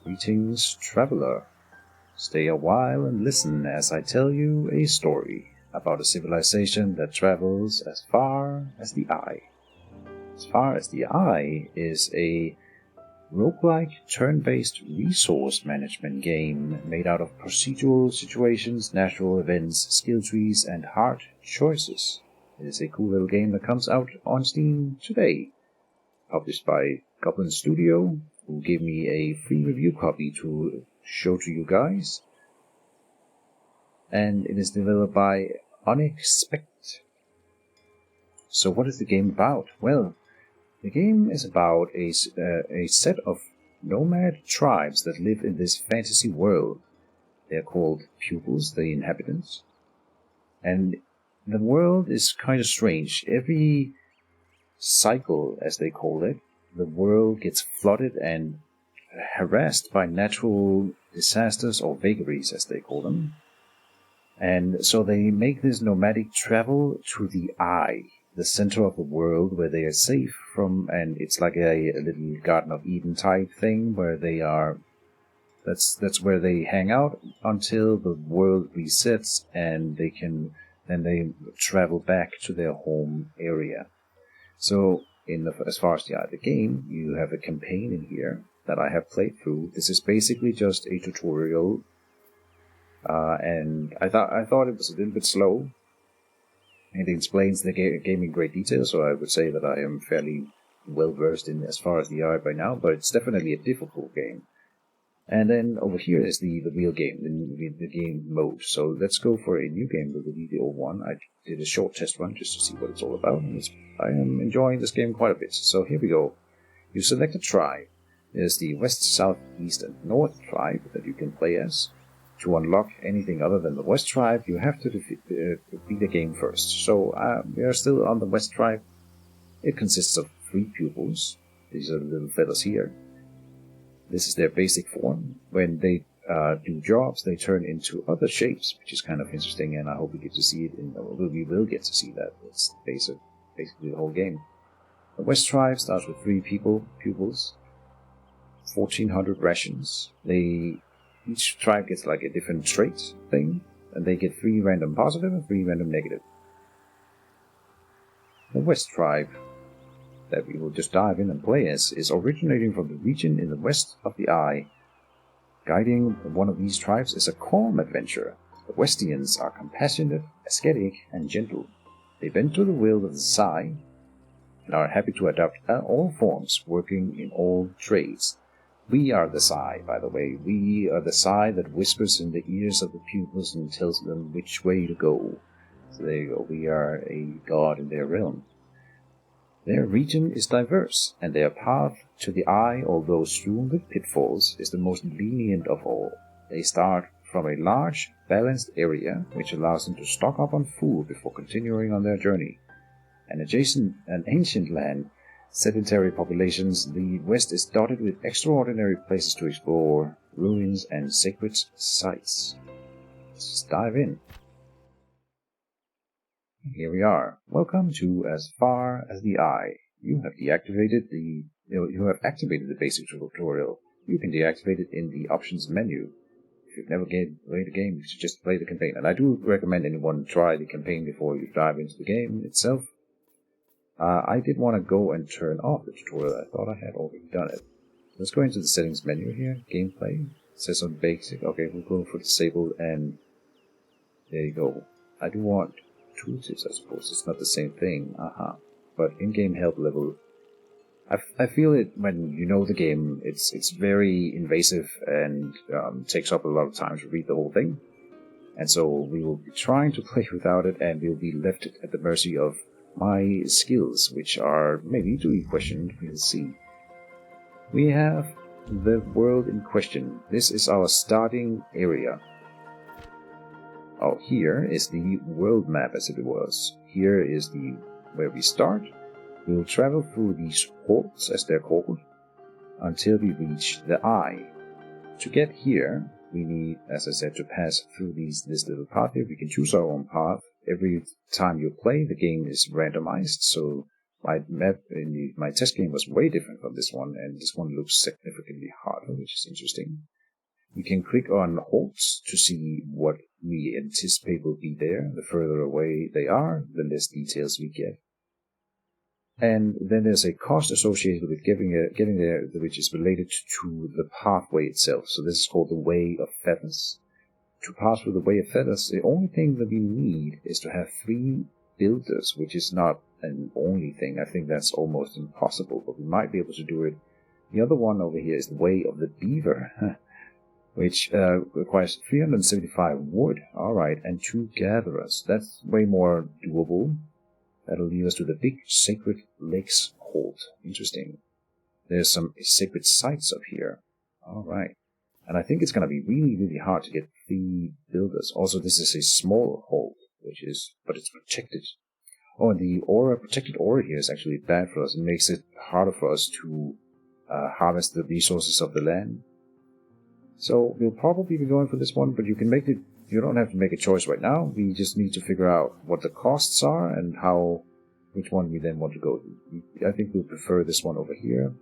Greetings, traveler. Stay a while and listen as I tell you a story about a civilization that travels as far as the eye. As Far as the Eye is a roguelike turn-based resource management game made out of procedural situations, natural events, skill trees, and hard choices. It is a cool little game that comes out on Steam today. Published by Goblin Studio, who gave me a free review copy to show to you guys. And it is developed by Unexpect. So what is the game about? Well, the game is about a set of nomad tribes that live in this fantasy world. They are called pupils, the inhabitants. And the world is kind of strange. Every cycle, as they call it, the world gets flooded and harassed by natural disasters or vagaries, as they call them. And so they make this nomadic travel to the Eye, the center of the world where they are safe from, and it's like a little Garden of Eden type thing where they are. That's where they hang out until the world resets, and they travel back to their home area. So, as far as the game, you have a campaign in here that I have played through. This is basically just a tutorial, and I thought it was a little bit slow. It explains the game in great detail, so I would say that I am fairly well versed in as far as the eye by now. But it's definitely a difficult game. And then over here is the real game, the game mode. So let's go for a new game. We'll delete the old one. I did a short test run just to see what it's all about, and I am enjoying this game quite a bit. So here we go. You select a tribe. There's the west, south, east, and north tribe that you can play as. To unlock anything other than the west tribe, you have to beat the game first. So we are still on the west tribe. It consists of 3 pupils. These are the little fellas here. This is their basic form. When they do jobs, they turn into other shapes, which is kind of interesting, and I hope we get to see it. We will get to see that. It's basically the whole game. The West Tribe starts with 3 pupils, 1,400 rations. Each tribe gets like a different trait thing, and they get 3 random positive and 3 random negative. The West Tribe that we will just dive in and play as is originating from the region in the west of the Eye. Guiding one of these tribes is a calm adventurer. The Westians are compassionate, ascetic, and gentle. They bend to the will of the Sai and are happy to adopt all forms, working in all trades. We are the Sai, by the way. We are the Sai that whispers in the ears of the pupils and tells them which way to go. So there you go. We are a god in their realm. Their region is diverse, and their path to the Eye, although strewn with pitfalls, is the most lenient of all. They start from a large, balanced area, which allows them to stock up on food before continuing on their journey. An ancient land, sedentary populations, the West is dotted with extraordinary places to explore, ruins and sacred sites. Let's just dive in. Here we are. Welcome to As Far as the Eye. You have activated the basic tutorial. You can deactivate it in the options menu. If you've never played the game, you should just play the campaign. And I do recommend anyone try the campaign before you dive into the game itself. I did want to go and turn off the tutorial. I thought I had already done it. Let's go into the settings menu here. Gameplay. It says on basic. Okay, we'll go for disabled, and there you go. I do want tooltips, I suppose. It's not the same thing. But in-game help level, I feel it when you know the game. It's very invasive and takes up a lot of time to read the whole thing. And so we will be trying to play without it, and we'll be left at the mercy of my skills, which are maybe to be questioned. We'll see. We have the world in question. This is our starting area. Oh, here is the world map as it was. Here is where we start. We will travel through these halls, as they're called, until we reach the Eye. To get here, we need, as I said, to pass through this little path here. We can choose our own path. Every time you play, the game is randomized, so my map in my test game was way different from this one, and this one looks significantly harder which is interesting. We can click on halts to see what we anticipate will be there. The further away they are, the less details we get. And then there's a cost associated with getting there, which is related to the pathway itself. So this is called the Way of Feathers. To pass through the Way of Feathers, the only thing that we need is to have 3 builders, which is not an only thing. I think that's almost impossible, but we might be able to do it. The other one over here is the Way of the Beaver, which requires 375 wood. Alright, and 2 gatherers. That's way more doable. That'll lead us to the Big Sacred Lakes Hold. Interesting. There's some sacred sites up here. Alright. And I think it's going to be really, really hard to get 3 builders. Also, this is a small hold, but it's protected. Oh, and the protected aura here is actually bad for us. It makes it harder for us to harvest the resources of the land. So we'll probably be going for this one, but you don't have to make a choice right now. We just need to figure out what the costs are and which one we then want to go to. I think we'll prefer this one over here.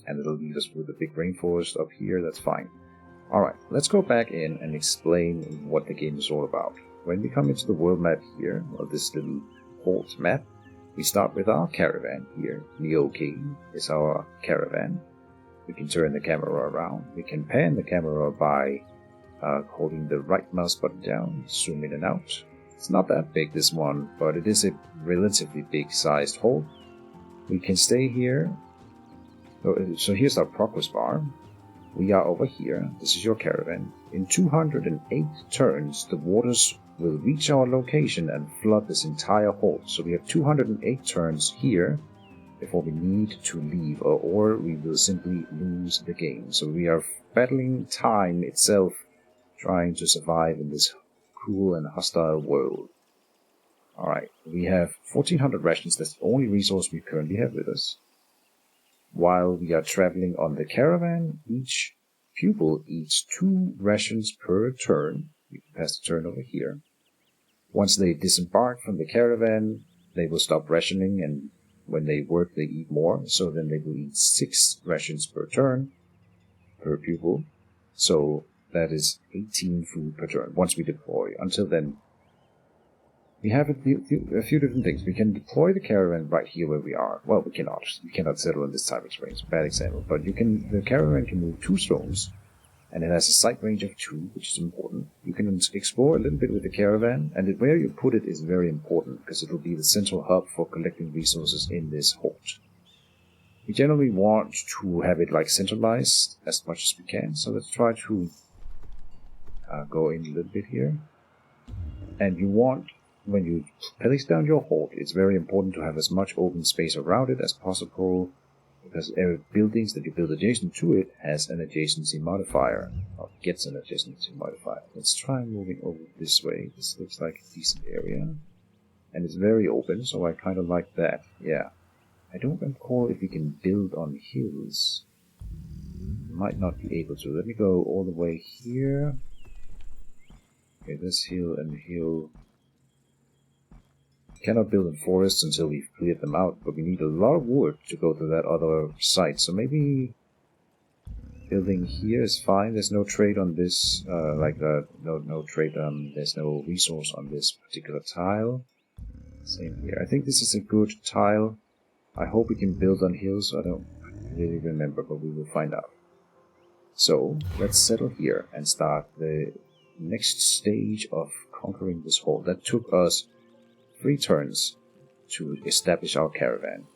And it'll lead us through the big rainforest up here. That's fine. Alright, let's go back in and explain what the game is all about. When we come into the world map here, or this little halt map, we start with our caravan here. Neo-K is our caravan. We can turn the camera around. We can pan the camera by holding the right mouse button down, zoom in and out. It's not that big, this one, but it is a relatively big sized hold. We can stay here. So here's our progress bar. We are over here. This is your caravan. In 208 turns, the waters will reach our location and flood this entire hold. So we have 208 turns here before we need to leave, or we will simply lose the game. So we are battling time itself, trying to survive in this cruel and hostile world. Alright, we have 1400 rations. That's the only resource we currently have with us. While we are traveling on the caravan, each pupil eats 2 rations per turn. We can pass the turn over here. Once they disembark from the caravan, they will stop rationing, and when they work, they eat more. So then they will eat 6 rations per turn, per pupil. So that is 18 food per turn, once we deploy. Until then, we have a few different things. We can deploy the caravan right here where we are. Well, we cannot. We cannot settle in this type of terrain. It's a bad example. But the caravan can move 2 stones, and it has a sight range of 2, which is important. You can explore a little bit with the caravan, and where you put it is very important, because it will be the central hub for collecting resources in this hold. We generally want to have it centralized as much as we can, so let's try to go in a little bit here. And when you place down your hold, it's very important to have as much open space around it as possible, because every buildings that you build adjacent to it has an adjacency modifier, or gets an adjacency modifier. Let's try moving over this way. This looks like a decent area, and it's very open, so I kind of like that. Yeah, I don't recall if we can build on hills. Might not be able to. Let me go all the way here. Okay, this hill and hill. Cannot build in forests until we've cleared them out, but we need a lot of wood to go to that other site. So maybe building here is fine. There's no trade on this, no trade. There's no resource on this particular tile. Same here. I think this is a good tile. I hope we can build on hills. I don't really remember, but we will find out. So let's settle here and start the next stage of conquering this hold. That took us 3 turns to establish our caravan.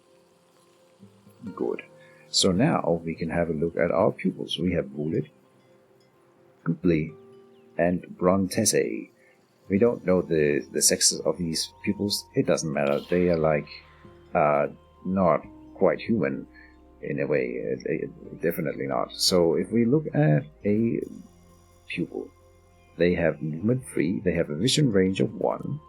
Good. So now we can have a look at our pupils. We have Bullet, Gooply, and Brontese. We don't know the sexes of these pupils. It doesn't matter. They are not quite human in a way. Definitely not. So if we look at a pupil, they have movement 3. They have a vision range of 1.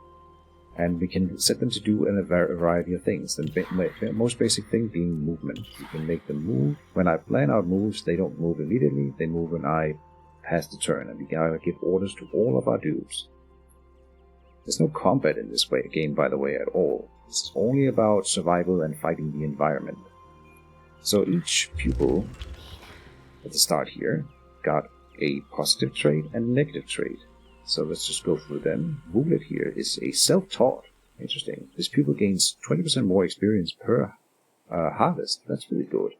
And we can set them to do a variety of things. The most basic thing being movement. You can make them move. When I plan out moves, they don't move immediately. They move when I pass the turn. And we gotta give orders to all of our dudes. There's no combat in this game, by the way, at all. It's only about survival and fighting the environment. So each pupil at the start here, got a positive trait and negative trait. So let's just go through them. Roulette here is a self-taught. Interesting. This pupil gains 20% more experience per harvest. That's really good.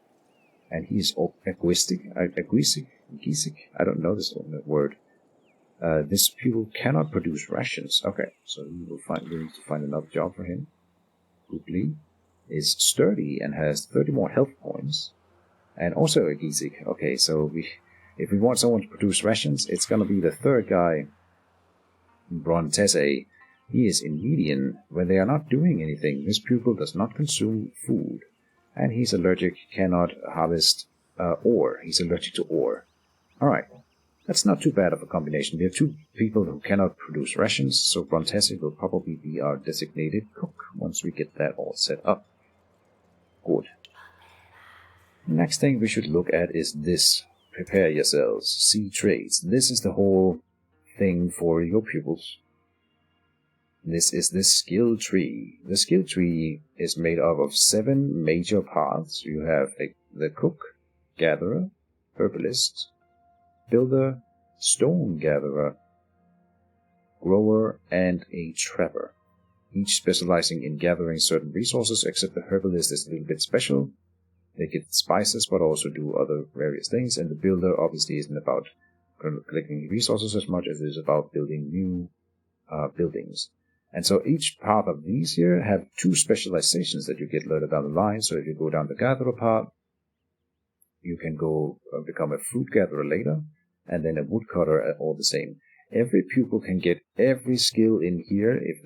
And he's egoistic. I don't know this word. This pupil cannot produce rations. Okay, so we need to find another job for him. Googly is sturdy and has 30 more health points. And also egoistic. Okay, so if we want someone to produce rations, it's gonna be the third guy, Brontese. He is in median. When they are not doing anything, this pupil does not consume food. And he's allergic, cannot harvest ore. He's allergic to ore. Alright, that's not too bad of a combination. We have two people who cannot produce rations, so Brontese will probably be our designated cook once we get that all set up. Good. Next thing we should look at is this. Prepare yourselves. See traits. This is the whole thing for your pupils. This is the skill tree. The skill tree is made up of 7 major parts. You have the cook, gatherer, herbalist, builder, stone gatherer, grower, and a trapper. Each specializing in gathering certain resources, except the herbalist is a little bit special. They get spices, but also do other various things. And the builder obviously isn't about collecting resources as much as it is about building new buildings. And so each part of these here have 2 specializations that you get later down the line. So if you go down the gatherer part, you can go become a fruit gatherer later, and then a woodcutter, all the same. Every pupil can get every skill in here if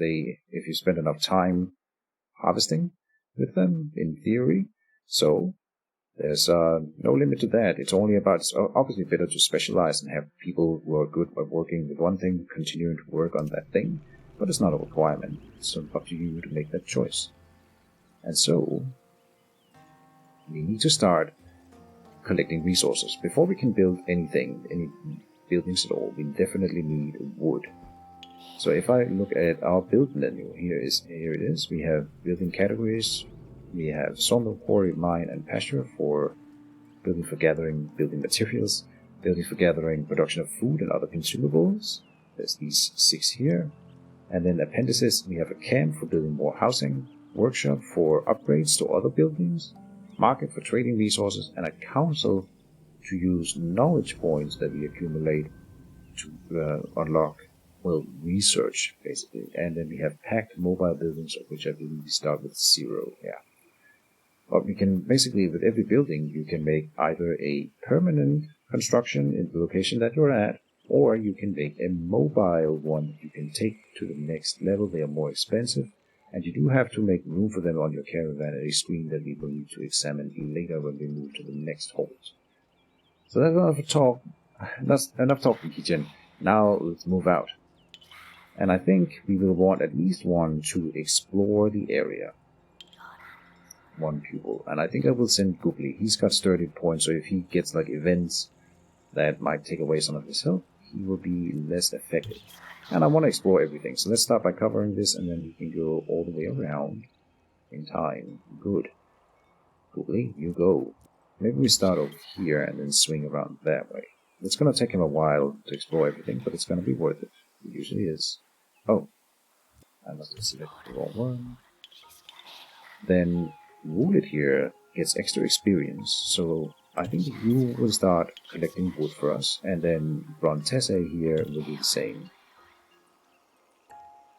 you spend enough time harvesting with them, in theory. So there's no limit to that. It's obviously better to specialize and have people who are good at working with one thing continuing to work on that thing, but it's not a requirement. It's up to you to make that choice. And so we need to start collecting resources. Before we can build anything, any buildings at all, we definitely need wood. So if I look at our build menu, here it is. We have building categories. We have sawmill, quarry, mine, and pasture for building for gathering building materials, building for gathering production of food and other consumables. There's these 6 here. And then appendices, we have a camp for building more housing, workshop for upgrades to other buildings, market for trading resources, and a council to use knowledge points that we accumulate to unlock, research, basically. And then we have packed mobile buildings, of which I believe we start with 0, yeah. But we can, basically, with every building, you can make either a permanent construction in the location that you're at, or you can make a mobile one you can take to the next level. They are more expensive, and you do have to make room for them on your caravan at a screen that we will need to examine later when we move to the next hold. So that's enough talk. That's enough talking, Keejchen. Now let's move out. And I think we will want at least one to explore the area. One pupil. And I think I will send Googly. He's got sturdy points, so if he gets like events that might take away some of his health, he will be less effective. And I want to explore everything. So let's start by covering this, and then we can go all the way around in time. Good. Googly, you go. Maybe we start over here and then swing around that way. It's going to take him a while to explore everything, but it's going to be worth it. It usually is. Oh. I must have selected the wrong one. Then Roulette here gets extra experience, so I think you will start collecting wood for us, and then Brontese here will do the same.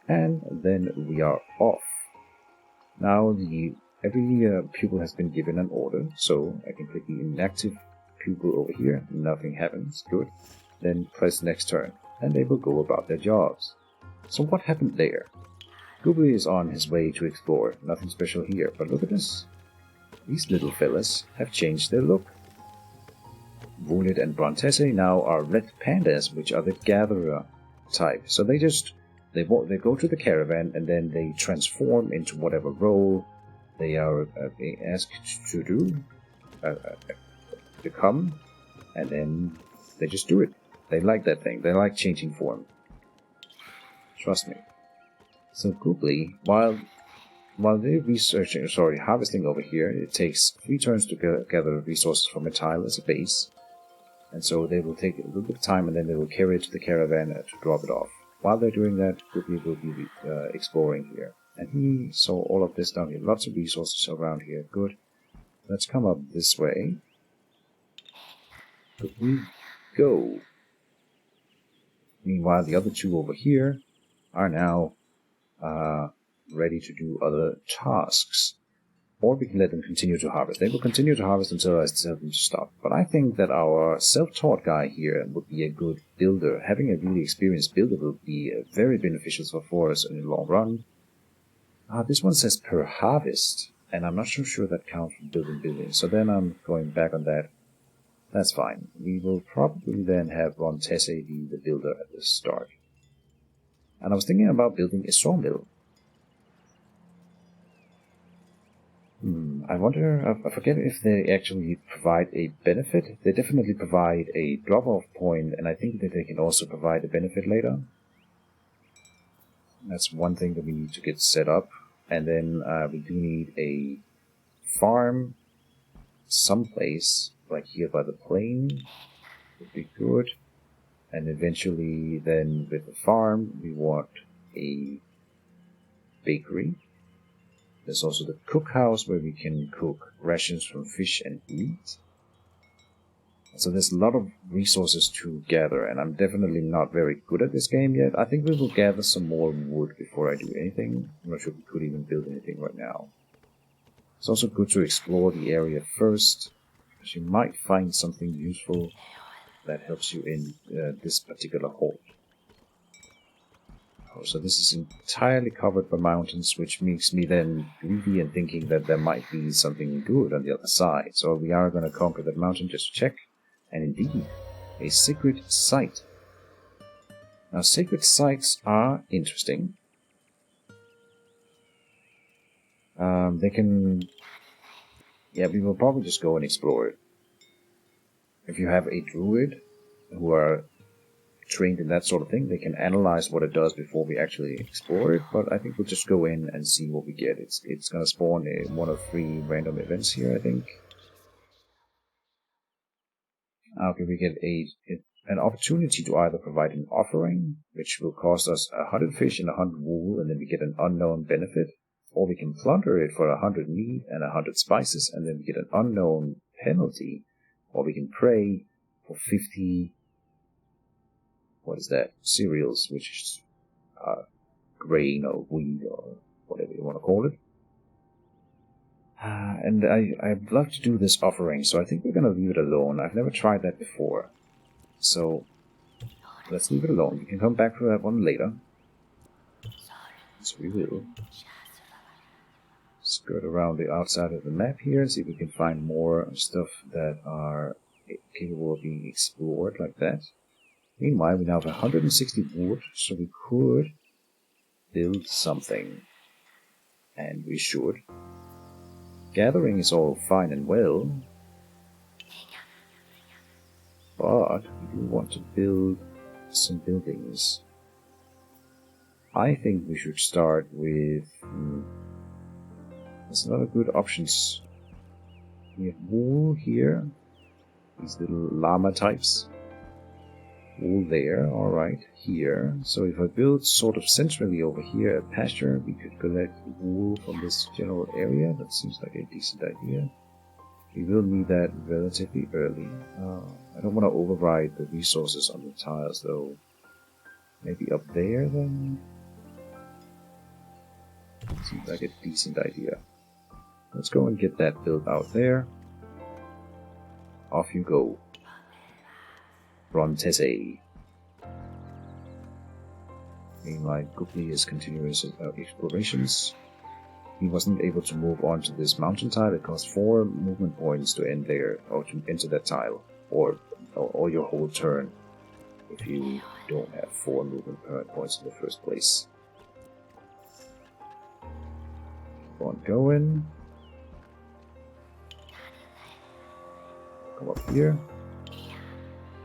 And then we are off. Now every pupil has been given an order, so I can click the inactive pupil over here. Nothing happens. Good. Then press next turn, and they will go about their jobs. So what happened there? Googly is on his way to explore. Nothing special here, but look at this. These little fellas have changed their look. Roulette and Brontese now are red pandas, which are the gatherer type. So they go to the caravan, and then they transform into whatever role they are asked to do, become, and then they just do it. They like that thing. They like changing form. Trust me. So Googly, while they're harvesting over here, it takes 3 turns to gather resources from a tile as a base. And so they will take a little bit of time, and then they will carry it to the caravan to drop it off. While they're doing that, Goopy will be exploring here. And he saw all of this down here. Lots of resources around here. Good. Let's come up this way. Good we go. Meanwhile, the other two over here are now ready to do other tasks. Or we can let them continue to harvest. They will continue to harvest until I tell them to stop. But I think that our self-taught guy here would be a good builder. Having a really experienced builder will be very beneficial for us in the long run. This one says per harvest, and I'm not so sure that counts for building buildings. So then I'm going back on that. That's fine. We will probably then have Ron Tesse be the builder at the start. And I was thinking about building a sawmill. I wonder, I forget if they actually provide a benefit. They definitely provide a drop-off point, and I think that they can also provide a benefit later. That's one thing that we need to get set up. And then we do need a farm someplace, like here by the plane, would be good. And eventually then with the farm, we want a bakery. There's also the cookhouse where we can cook rations from fish and meat. So there's a lot of resources to gather, and I'm definitely not very good at this game yet. I think we will gather some more wood before I do anything. I'm not sure if we could even build anything right now. It's also good to explore the area first, because you might find something useful that helps you in this particular hold. So this is entirely covered by mountains, which makes me then greedy and thinking that there might be something good on the other side. So we are going to conquer that mountain just to check. And indeed, a secret site. Now, secret sites are interesting. They can... Yeah, we will probably just go and explore it. If you have a druid who are trained in that sort of thing, they can analyze what it does before we actually explore it, but I think we'll just go in and see what we get. It's going to spawn one of 3 random events here, I think. Okay, we get an opportunity to either provide an offering, which will cost us 100 fish and 100 wool, and then we get an unknown benefit, or we can plunder it for 100 meat and 100 spices, and then we get an unknown penalty, or we can pray for 50... What is that? Cereals, which is grain or wheat or whatever you want to call it. And I'd love to do this offering, so I think we're going to leave it alone. I've never tried that before. So let's leave it alone. We can come back for that one later. So we will. Skirt around the outside of the map here, see if we can find more stuff that are capable of being explored like that. Meanwhile, we now have 160 wood, so we could build something. And we should. Gathering is all fine and well, but we do want to build some buildings. I think we should start with... there's a lot of good options. We have wool here, these little llama types. Wool there, alright, here. So if I build sort of centrally over here a pasture, we could collect wool from this general area. That seems like a decent idea. We will need that relatively early. I don't want to override the resources on the tiles though. Maybe up there then? Seems like a decent idea. Let's go and get that built out there. Off you go. Ron Tesse. Meanwhile, Goopy is continuing his explorations. He wasn't able to move on to this mountain tile. It costs 4 movement points to end there, or to enter that tile, or your whole turn, if you don't have 4 movement points in the first place. Keep on going. Come up here.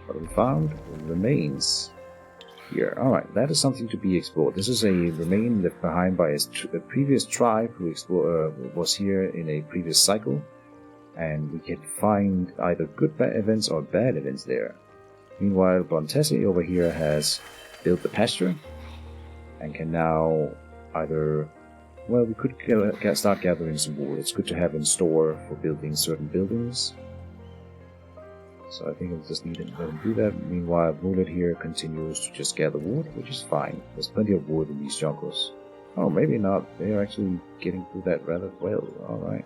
What we found? Remains here. Alright, that is something to be explored. This is a remain left behind by a previous tribe who was here in a previous cycle. and we can find either good events or bad events there. Meanwhile, Bontesi over here has built the pasture and can now either... Well, we could start gathering some wood. It's good to have in store for building certain buildings. So I think I'll just need to let him do that. Meanwhile, Mulet here continues to just gather wood, which is fine. There's plenty of wood in these jungles. Oh, maybe not. They're actually getting through that rather well. Alright.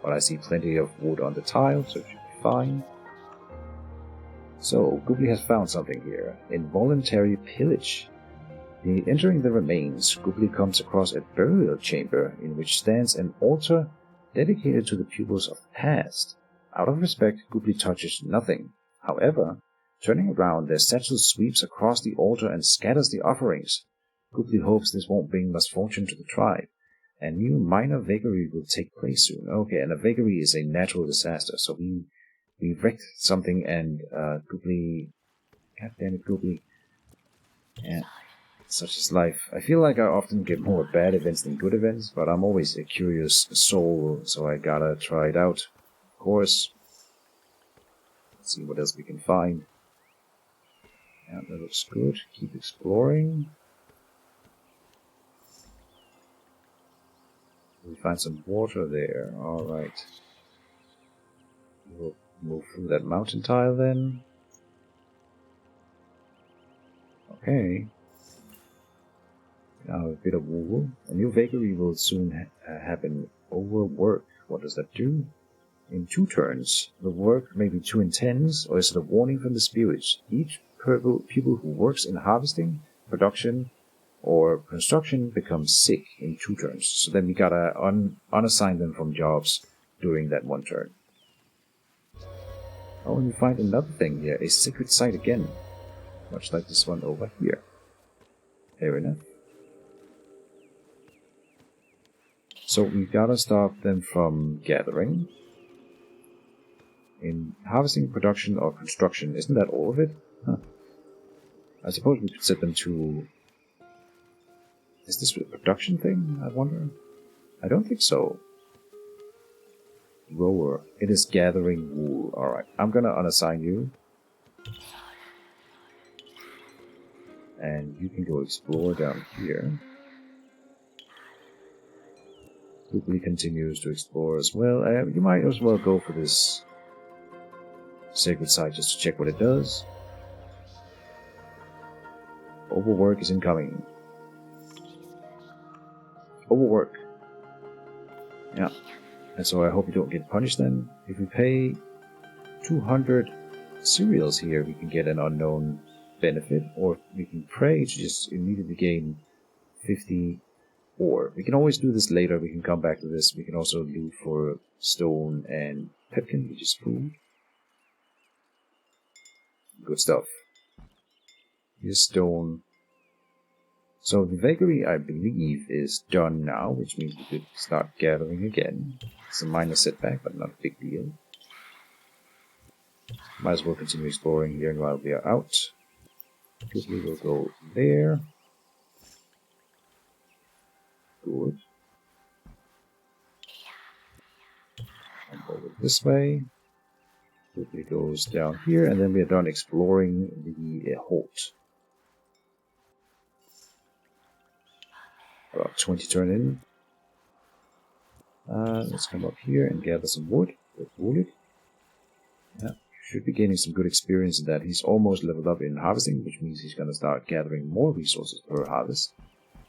But I see plenty of wood on the tile, so it should be fine. So, Goobly has found something here. Involuntary pillage. Entering the remains, Goobly comes across a burial chamber in which stands an altar dedicated to the pupils of the past. Out of respect, Goobly touches nothing. However, turning around, their satchel sweeps across the altar and scatters the offerings. Goobly hopes this won't bring misfortune to the tribe. A new minor vagary will take place soon. Okay, and a vagary is a natural disaster, so we wrecked something and Goobly... God damn it, Goobly. Yeah, such is life. I feel like I often get more bad events than good events, but I'm always a curious soul, so I gotta try it out. Of course. Let's see what else we can find. Yeah, that looks good. Keep exploring. We find some water there. Alright. We'll move through that mountain tile then. Okay. Now a bit of wool. A new vagary will soon happen. Overwork. What does that do? In 2 turns, the work may be too intense, or is it a warning from the spirits? Each pupil who works in harvesting, production, or construction becomes sick in 2 turns. So then we gotta unassign them from jobs during that 1 turn. Oh, and we find another thing here, a secret site again. Much like this one over here. Fair enough. So we gotta stop them from gathering. In harvesting, production, or construction, isn't that all of it? Huh. I suppose we could set them to... Is this a production thing, I wonder? I don't think so. Rower. It is gathering wool. Alright, I'm gonna unassign you. And you can go explore down here. Goobly continues to explore as well. You might as well go for this sacred site just to check what it does. Overwork is incoming. Overwork. Yeah. And so I hope you don't get punished then. If we pay 200 cereals here, we can get an unknown benefit, or we can pray to just immediately gain 50 ore. We can always do this later. We can come back to this. We can also loot for stone and pepkin, which is food. Good stuff. Here's stone. So the vagary, I believe, is done now, which means we could start gathering again. It's a minor setback, but not a big deal. Might as well continue exploring here while we are out. Goobly will go there. Good. And over this way. Goobly goes down here, and then we are done exploring the Holt. About 20 turn in. Let's come up here and gather some wood. Wood. Yeah, should be gaining some good experience in that. He's almost leveled up in harvesting, which means he's going to start gathering more resources per harvest.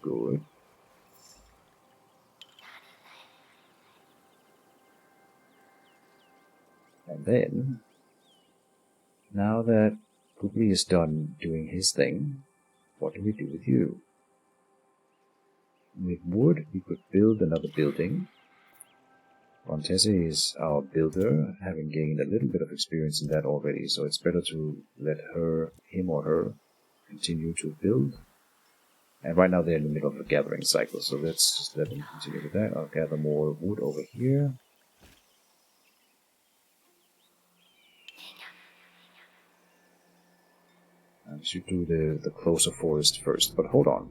Good. And then, now that Goobly is done doing his thing, what do we do with you? With wood, we could build another building. Montese is our builder, having gained a little bit of experience in that already, so it's better to let him or her, continue to build. And right now they're in the middle of a gathering cycle, so let's just let them continue with that. I'll gather more wood over here. I should do the closer forest first, but hold on.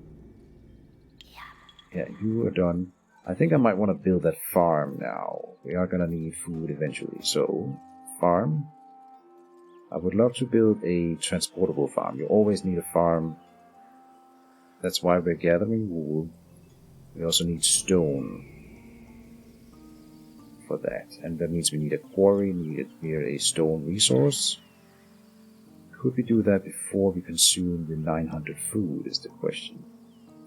Yeah, you are done. I think I might want to build that farm now. We are gonna need food eventually. So, farm. I would love to build a transportable farm. You always need a farm. That's why we're gathering wool. We also need stone for that. And that means we need a quarry near a stone resource. Could we do that before we consume the 900 food is the question.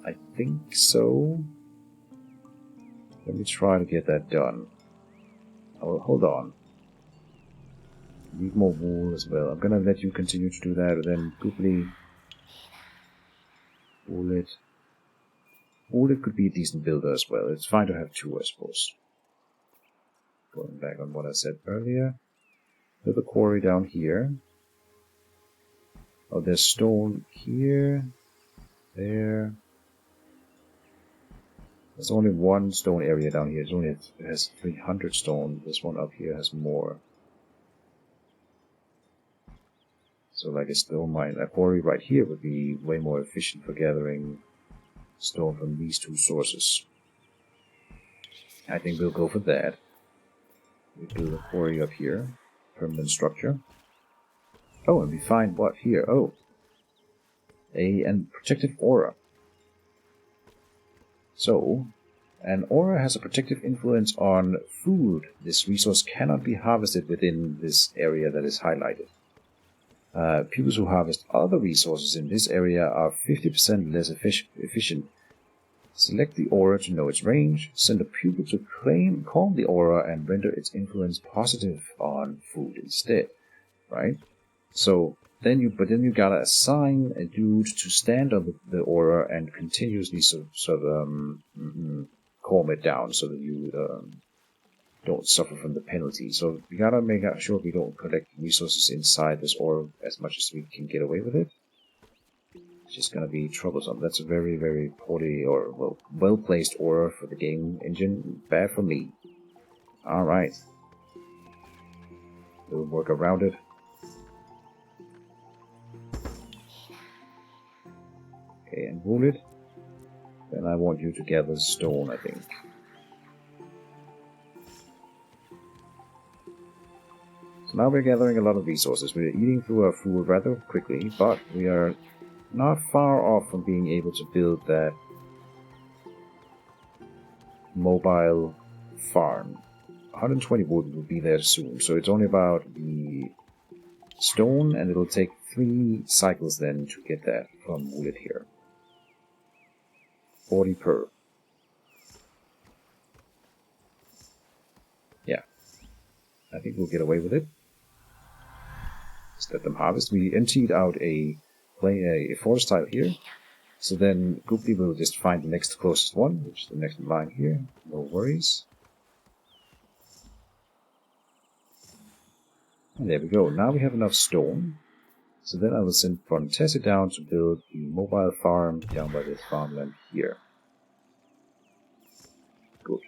I think so. Let me try to get that done. Oh, hold on. Need more wool as well. I'm gonna let you continue to do that, and then quickly wool it. Wool it could be a decent builder as well. It's fine to have two, I suppose. Going back on what I said earlier. Build a quarry down here. Oh, there's stone here. There. There's only one stone area down here. It has 300 stone. This one up here has more. So like a stone mine, a quarry right here would be way more efficient for gathering stone from these two sources. I think we'll go for that. We build a quarry up here. Permanent structure. Oh, and we find what here? Oh. And protective aura. So, an aura has a protective influence on food. This resource cannot be harvested within this area that is highlighted. Pupils who harvest other resources in this area are 50% less efficient. Select the aura to know its range. Send a pupil to calm the aura and render its influence positive on food instead. Right? So then you gotta assign a dude to stand on the aura and continuously calm it down so that you don't suffer from the penalty. So we gotta make sure we don't collect resources inside this aura as much as we can get away with it. It's just gonna be troublesome. That's a very, very poorly or well placed aura for the game engine. Bad for me. Alright. We'll work around it. Okay, and wool it. Then I want you to gather stone, I think. So now we're gathering a lot of resources. We're eating through our food rather quickly, but we are not far off from being able to build that mobile farm. 120 wood will be there soon, so it's only about the stone, and it'll take 3 cycles then to get that from wood here. 40 per. Yeah. I think we'll get away with it. Just let them harvest. We emptied out a forest tile here. So then Goopy will just find the next closest one, which is the next line here. No worries. And there we go. Now we have enough stone. So then I will send Fontessa down to build the mobile farm down by this farmland here. Good.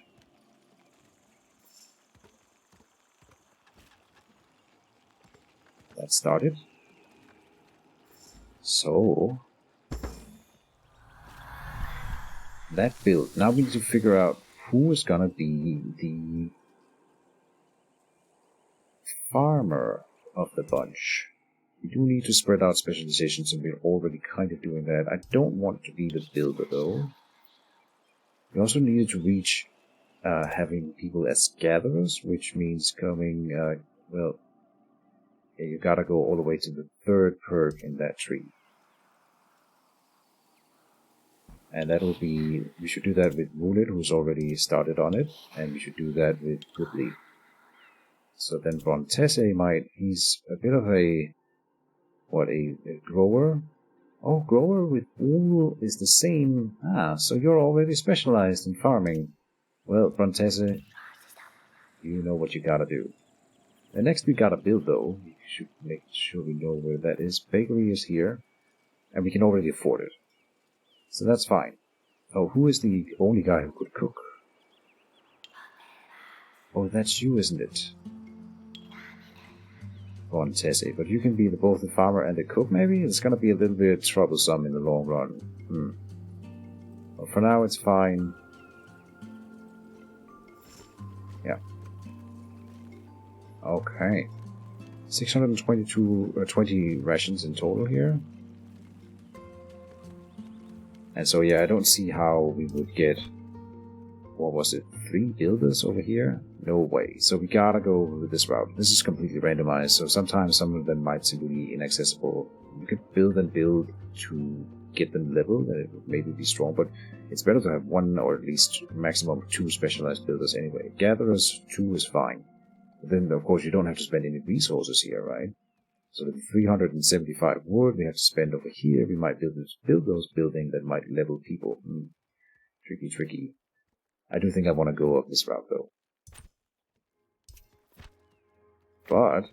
That started. So that built. Now we need to figure out who is gonna be the farmer of the bunch. We do need to spread out specializations, and we're already kind of doing that. I don't want to be the builder, though. We also needed to reach having people as gatherers, which means coming, you gotta go all the way to the 3rd perk in that tree. And that'll be, we should do that with Woolet, who's already started on it, and we should do that with Goodley. So then Brontesse he's a bit of a grower? Oh, grower with wool is the same. Ah, so you're already specialized in farming. Well, Brontesse, you know what you gotta do. The next we gotta build, though, we should make sure we know where that is. Bakery is here, and we can already afford it. So that's fine. Oh, who is the only guy who could cook? Oh, that's you, isn't it? Fontesse, but you can be both the farmer and the cook, maybe? It's gonna be a little bit troublesome in the long run. Well, for now, it's fine. Okay. 620 rations in total here. And so yeah, I don't see how we would get, what was it, 3 builders over here? No way. So we gotta go with this route. This is completely randomized, so sometimes some of them might simply be inaccessible. You could build and build to get them leveled, and it would maybe be strong, but it's better to have 1 or at least maximum 2 specialized builders anyway. Gatherers 2 is fine. But then, of course, you don't have to spend any resources here, right? So the 375 wood we have to spend over here, we might build those buildings that might level people. Tricky. I do think I want to go up this route, though. But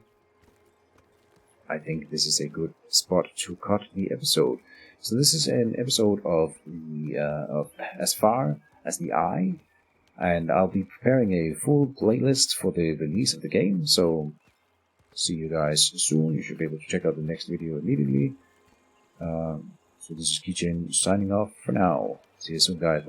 I think this is a good spot to cut the episode. So this is an episode of As Far as the Eye, and I'll be preparing a full playlist for the release of the game. So see you guys soon. You should be able to check out the next video immediately. So this is Keejchen signing off for now. See you soon, guys.